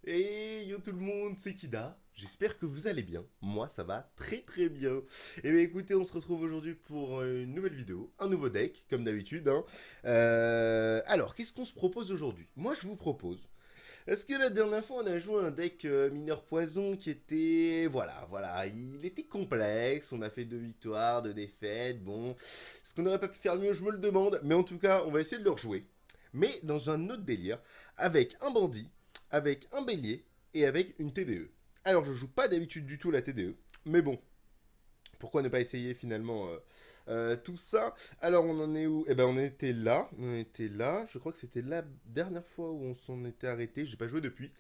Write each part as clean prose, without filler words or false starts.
Et yo tout le monde, c'est Kida. J'espère que vous allez bien. Moi, ça va très très bien. Et bien écoutez, on se retrouve aujourd'hui pour une nouvelle vidéo, un nouveau deck, comme d'habitude, hein. Alors, qu'est-ce qu'on se propose aujourd'hui? Moi, je vous propose. Est-ce que la dernière fois, on a joué un deck mineur poison qui était. Voilà, il était complexe. On a fait 2 victoires, 2 défaites. Bon, est-ce qu'on n'aurait pas pu faire mieux? Je me le demande. Mais en tout cas, on va essayer de le rejouer. Mais dans un autre délire, avec un bandit, avec un bélier et avec une TDE. Alors, je joue pas d'habitude du tout la TDE. Mais bon, pourquoi ne pas essayer finalement tout ça? Alors on en est où? Eh ben on était là, je crois que c'était la dernière fois où on s'en était arrêté, j'ai pas joué depuis.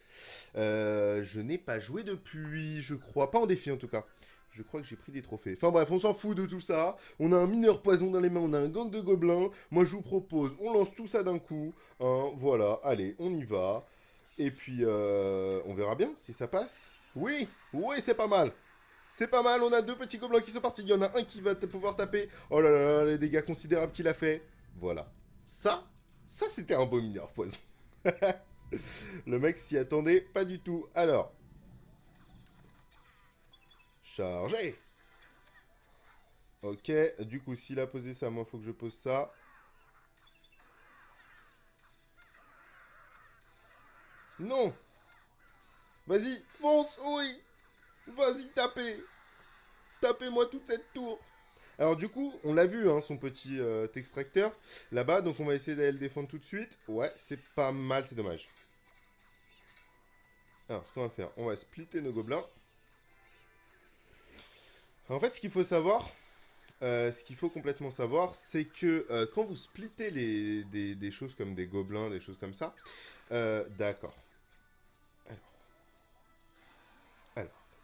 Je n'ai pas joué depuis, je crois, pas en défi en tout cas. Je crois que j'ai pris des trophées. Enfin bref, on s'en fout de tout ça. On a un mineur poison dans les mains, on a un gang de gobelins. Moi je vous propose, on lance tout ça d'un coup. Hein, voilà, allez, on y va. Et puis on verra bien si ça passe. Oui, oui, c'est pas mal. C'est pas mal, on a 2 petits gobelins qui sont partis. Il y en a un qui va pouvoir taper. Oh là là, les dégâts considérables qu'il a fait. Voilà. Ça, ça c'était un beau mineur poison. Le mec s'y attendait pas du tout. Alors, chargé. Ok, du coup, s'il a posé ça, moi, faut que je pose ça. Non. Vas-y, fonce, oui. Vas-y, tapez. Tapez-moi toute cette tour. Alors du coup, on l'a vu, hein, son petit extracteur là-bas, donc on va essayer d'aller le défendre tout de suite. Ouais, c'est pas mal, c'est dommage. Alors, ce qu'on va faire, on va splitter nos gobelins. En fait, ce qu'il faut savoir, ce qu'il faut complètement savoir, c'est que quand vous splittez des choses comme des gobelins, des choses comme ça, d'accord.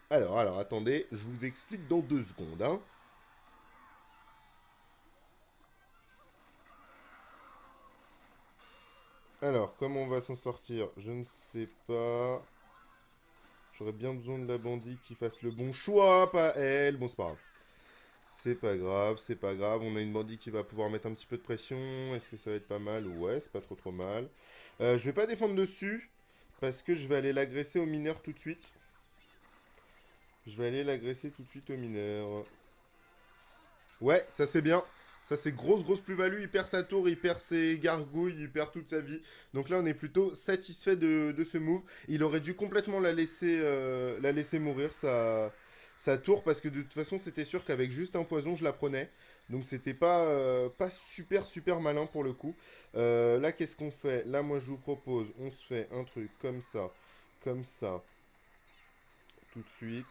Alors, alors, attendez, je vous explique dans 2 secondes, hein. Alors, comment on va s'en sortir? Je ne sais pas. J'aurais bien besoin de la bandit qui fasse le bon choix, pas elle. Bon, c'est pas grave. C'est pas grave, c'est pas grave. On a une bandit qui va pouvoir mettre un petit peu de pression. Est-ce que ça va être pas mal? Ouais, c'est pas trop mal. Je vais pas défendre dessus. Parce que je vais aller l'agresser au mineur tout de suite. Je vais aller l'agresser tout de suite au mineur. Ouais, ça c'est bien. Ça c'est grosse plus-value. Il perd sa tour, il perd ses gargouilles, il perd toute sa vie. Donc là on est plutôt satisfait de ce move. Il aurait dû complètement la laisser mourir sa tour parce que de toute façon c'était sûr qu'avec juste un poison je la prenais. Donc c'était pas super malin pour le coup. Là qu'est-ce qu'on fait? Là moi je vous propose, on se fait un truc comme ça, tout de suite.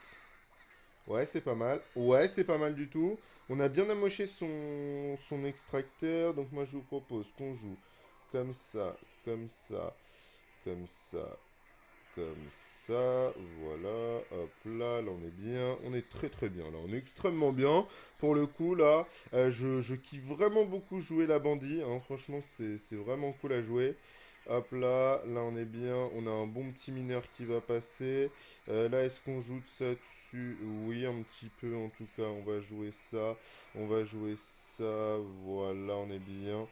Ouais, c'est pas mal. Ouais, c'est pas mal du tout. On a bien amoché son extracteur. Donc moi, je vous propose qu'on joue comme ça, comme ça, comme ça, comme ça. Voilà. Hop là, là, on est bien. On est très bien. Là, on est extrêmement bien. Pour le coup, là, je kiffe vraiment beaucoup jouer la bandit, hein. Franchement, c'est vraiment cool à jouer. Hop là, là on est bien, on a un bon petit mineur qui va passer. Là, est-ce qu'on joue de ça dessus? Oui, un petit peu en tout cas, on va jouer ça. On va jouer ça, voilà, on est bien.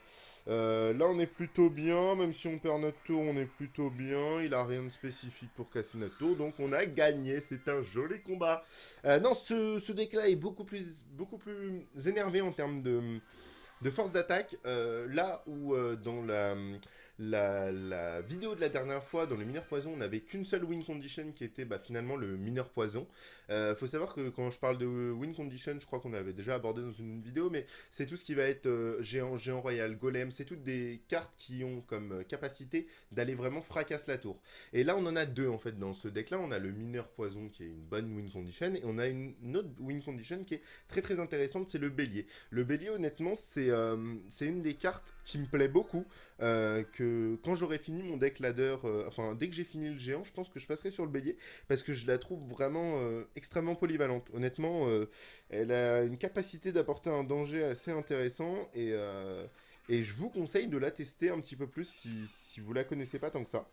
Là, on est plutôt bien, même si on perd notre tour, on est plutôt bien. Il a rien de spécifique pour casser notre tour, donc on a gagné. C'est un joli combat. Non, ce deck-là est beaucoup plus énervé en termes de force d'attaque, là où dans la vidéo de la dernière fois, dans le mineur poison, on n'avait qu'une seule win condition qui était finalement le mineur poison. Faut savoir que quand je parle de win condition, je crois qu'on avait déjà abordé dans une vidéo, mais c'est tout ce qui va être géant royal, golem, c'est toutes des cartes qui ont comme capacité d'aller vraiment fracasser la tour. Et là, on en a 2 en fait dans ce deck-là. On a le mineur poison qui est une bonne win condition, et on a une autre win condition qui est très intéressante, c'est le bélier. Le bélier, honnêtement, c'est une des cartes qui me plaît beaucoup. Que quand j'aurai fini mon deck ladder, enfin, dès que j'ai fini le géant, je pense que je passerai sur le bélier parce que je la trouve vraiment extrêmement polyvalente. Honnêtement, elle a une capacité d'apporter un danger assez intéressant et je vous conseille de la tester un petit peu plus si vous la connaissez pas tant que ça.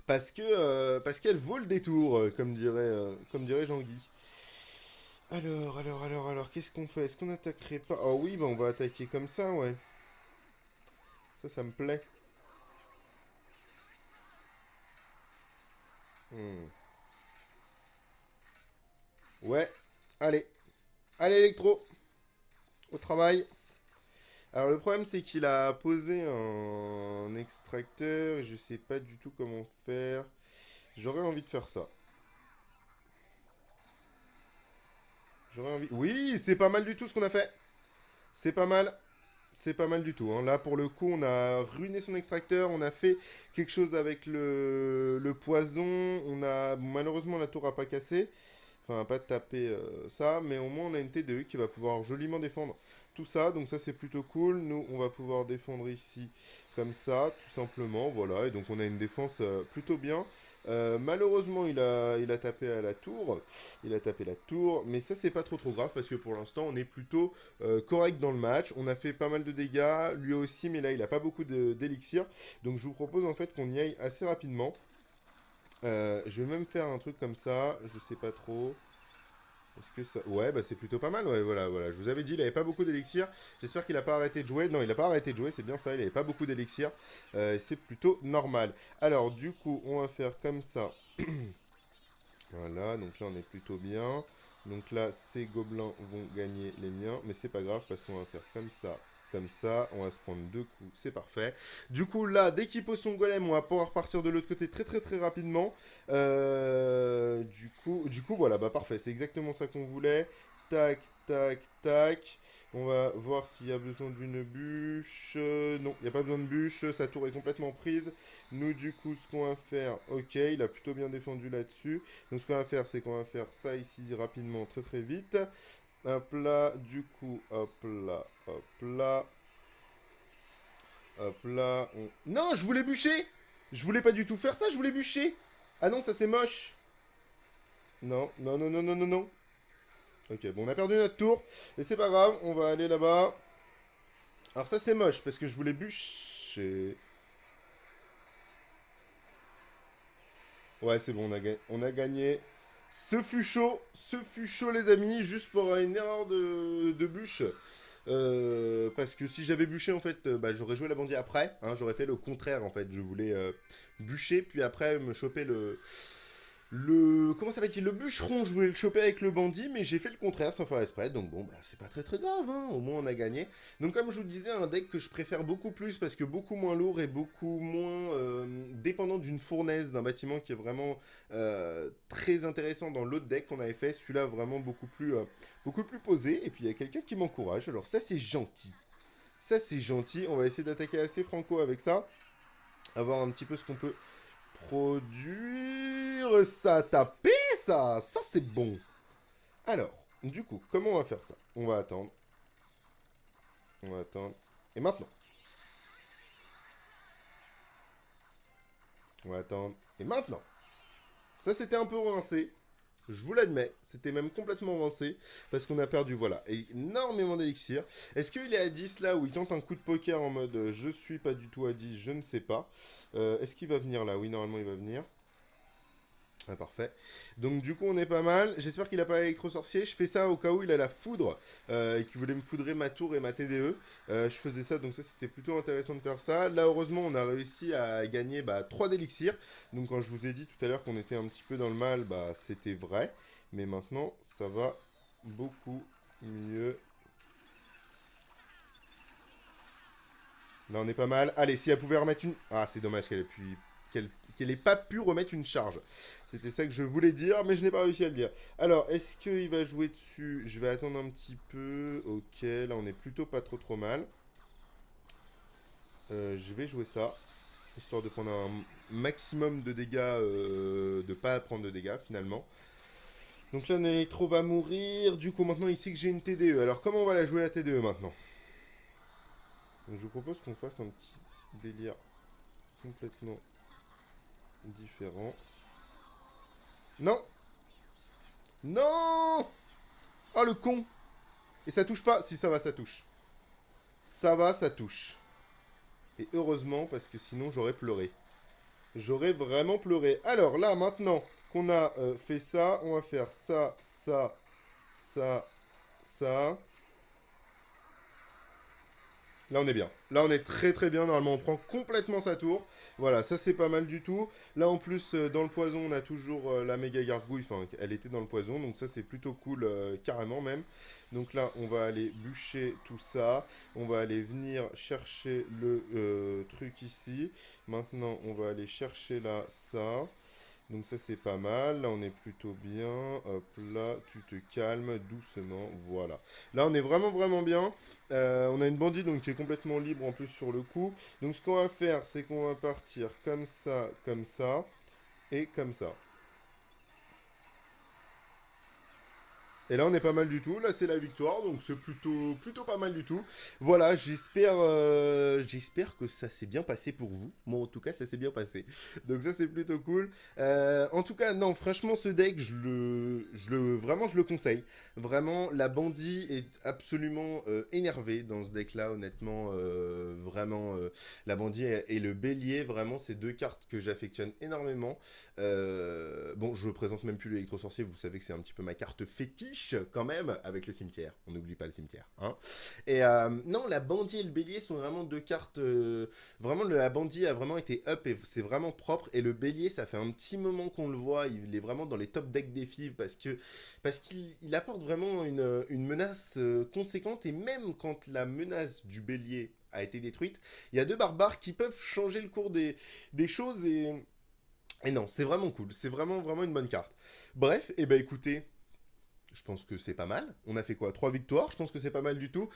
Parce qu'elle vaut le détour, comme dirait Jean-Guy. Alors, qu'est-ce qu'on fait? Est-ce qu'on attaquerait pas? Oh oui, bah on va attaquer comme ça, ouais. Ça me plaît. Hmm. Ouais. Allez. Allez, Electro. Au travail. Alors, le problème, c'est qu'il a posé un extracteur. Je sais pas du tout comment faire. J'aurais envie de faire ça. J'aurais envie... Oui, c'est pas mal du tout ce qu'on a fait. C'est pas mal. C'est pas mal du tout, hein. Là, pour le coup, on a ruiné son extracteur. On a fait quelque chose avec le poison. On a... bon, malheureusement, la tour a pas cassé. Enfin, pas taper ça. Mais au moins, on a une TDE qui va pouvoir joliment défendre tout ça. Donc ça, c'est plutôt cool. Nous, on va pouvoir défendre ici comme ça, tout simplement. Voilà. Et donc, on a une défense plutôt bien. Malheureusement, il a tapé à la tour. Il a tapé la tour. Mais ça, c'est pas trop grave parce que pour l'instant, on est plutôt correct dans le match. On a fait pas mal de dégâts. Lui aussi, mais là, il a pas beaucoup d'élixir. Donc, je vous propose en fait qu'on y aille assez rapidement. Je vais même faire un truc comme ça. Je sais pas trop. Est-ce que ça... Ouais, bah c'est plutôt pas mal, ouais, voilà, voilà. Je vous avais dit, il avait pas beaucoup d'élixir. J'espère qu'il a pas arrêté de jouer. Non, il a pas arrêté de jouer, c'est bien ça, il avait pas beaucoup d'élixir. C'est plutôt normal. Alors, du coup, on va faire comme ça. Voilà, donc là, on est plutôt bien. Donc là, ces gobelins vont gagner les miens, mais c'est pas grave parce qu'on va faire comme ça, on va se prendre 2 coups, c'est parfait. Du coup, là, dès qu'il pose son golem, on va pouvoir partir de l'autre côté très rapidement. Du coup, voilà, bah parfait, c'est exactement ça qu'on voulait. Tac, tac, tac. On va voir s'il y a besoin d'une bûche. Non, il n'y a pas besoin de bûche, sa tour est complètement prise. Nous, du coup, ce qu'on va faire, ok, il a plutôt bien défendu là-dessus. Donc, ce qu'on va faire, c'est qu'on va faire ça ici rapidement, très vite. Hop là, du coup, hop là, hop là, hop là. Non, je voulais bûcher. Je voulais pas du tout faire ça, je voulais bûcher. Ah non, ça c'est moche. Non, non, non, non, non, non, non. Ok, bon, on a perdu notre tour. Et c'est pas grave, on va aller là-bas. Alors ça c'est moche, parce que je voulais bûcher. Ouais, c'est bon, on a gagné. Ce fut chaud les amis, juste pour une erreur de bûche. Parce que si j'avais bûché en fait, bah, j'aurais joué la bandit après, hein, j'aurais fait le contraire en fait, je voulais bûcher puis après me choper comment s'appelle-t-il, le bûcheron, je voulais le choper avec le bandit mais j'ai fait le contraire sans faire exprès, donc bon bah c'est pas très grave, hein, au moins on a gagné. Donc comme je vous disais, un deck que je préfère beaucoup plus parce que beaucoup moins lourd et beaucoup moins dépendant d'une fournaise, d'un bâtiment qui est vraiment très intéressant dans l'autre deck qu'on avait fait, celui-là vraiment beaucoup plus posé, et puis il y a quelqu'un qui m'encourage, alors ça c'est gentil. Ça c'est gentil, on va essayer d'attaquer assez franco avec ça, avoir un petit peu ce qu'on peut produire. Ça a tapé ça c'est bon. Alors, du coup, comment on va faire ça? On va attendre, et maintenant, on va attendre, et maintenant. Ça c'était un peu rincé, je vous l'admets, c'était même complètement avancé, parce qu'on a perdu, voilà, énormément d'élixir. Est-ce qu'il est à 10 là, où il tente un coup de poker en mode je suis pas du tout à 10, je ne sais pas. Est-ce qu'il va venir là? Oui, normalement il va venir. Ah, parfait. Donc du coup on est pas mal. J'espère qu'il a pas l'électro-sorcier. Je fais ça au cas où il a la foudre et qu'il voulait me foudrer ma tour et ma TDE. Je faisais ça, donc ça c'était plutôt intéressant de faire ça. Là heureusement on a réussi à gagner 3 d'élixir. Donc quand je vous ai dit tout à l'heure qu'on était un petit peu dans le mal, bah c'était vrai. Mais maintenant ça va beaucoup mieux. Là on est pas mal. Allez, si elle pouvait remettre une... Ah c'est dommage qu'elle ait pu... qu'elle ait pas pu remettre une charge. C'était ça que je voulais dire, mais je n'ai pas réussi à le dire. Alors, est-ce qu'il va jouer dessus? Je vais attendre un petit peu. Ok, là on est plutôt pas trop mal. Je vais jouer ça, histoire de prendre un maximum de dégâts, de pas prendre de dégâts finalement. Donc là, Nitro va mourir. Du coup, maintenant, il sait que j'ai une TDE. Alors, comment on va la jouer la TDE maintenant? Donc, je vous propose qu'on fasse un petit délire complètement différent. Non! Non! Oh, le con! Et ça touche pas? Si, ça va, ça touche. Ça va, ça touche. Et heureusement, parce que sinon, j'aurais pleuré. J'aurais vraiment pleuré. Alors, là, maintenant qu'on a fait ça, on va faire ça, ça, ça, ça. Là, on est bien. Là, on est très très bien. Normalement, on prend complètement sa tour. Voilà, ça c'est pas mal du tout. Là, en plus, dans le poison, on a toujours la méga gargouille. Enfin, elle était dans le poison. Donc, ça c'est plutôt cool, carrément même. Donc, là, on va aller bûcher tout ça. On va aller venir chercher le truc ici. Maintenant, on va aller chercher là ça. Donc ça c'est pas mal, là on est plutôt bien, hop là, tu te calmes doucement, voilà. Là on est vraiment vraiment bien. On a une bandit donc qui est complètement libre en plus sur le coup. Donc ce qu'on va faire c'est qu'on va partir comme ça et comme ça. Et là, on est pas mal du tout. Là, c'est la victoire, donc c'est plutôt pas mal du tout. Voilà, j'espère que ça s'est bien passé pour vous. Moi, en tout cas, ça s'est bien passé. Donc ça, c'est plutôt cool. En tout cas, non, franchement, ce deck, vraiment, je le conseille. Vraiment, la bandit est absolument énervée dans ce deck-là, honnêtement. Vraiment, la bandit et le bélier, vraiment, c'est deux cartes que j'affectionne énormément. Bon, je présente même plus l'électro-sorcier, vous savez que c'est un petit peu ma carte fétiche, quand même, avec le cimetière. On n'oublie pas le cimetière, hein. Et non, la bandit et le bélier sont vraiment deux cartes... vraiment, la bandit a vraiment été up et c'est vraiment propre. Et le bélier, ça fait un petit moment qu'on le voit, il est vraiment dans les top decks défis parce qu'il apporte vraiment une menace conséquente. Et même quand la menace du bélier a été détruite, il y a deux barbares qui peuvent changer le cours des choses et non, c'est vraiment cool. C'est vraiment, vraiment une bonne carte. Bref, et ben écoutez, je pense que c'est pas mal. On a fait quoi? 3 victoires, je pense que c'est pas mal du tout.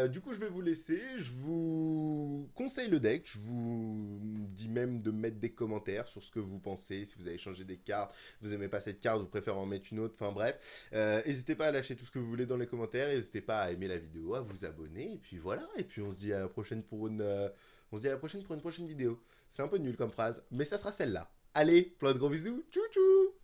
Du coup, je vais vous laisser. Je vous conseille le deck. Je vous dis même de mettre des commentaires sur ce que vous pensez. Si vous avez changé des cartes, vous aimez pas cette carte, vous préférez en mettre une autre. Enfin bref, n'hésitez pas à lâcher tout ce que vous voulez dans les commentaires. N'hésitez pas à aimer la vidéo, à vous abonner. Et puis voilà. Et puis on se dit à la prochaine pour on se dit à la prochaine pour une prochaine vidéo. C'est un peu nul comme phrase, mais ça sera celle-là. Allez, plein de gros bisous. Tchou tchou.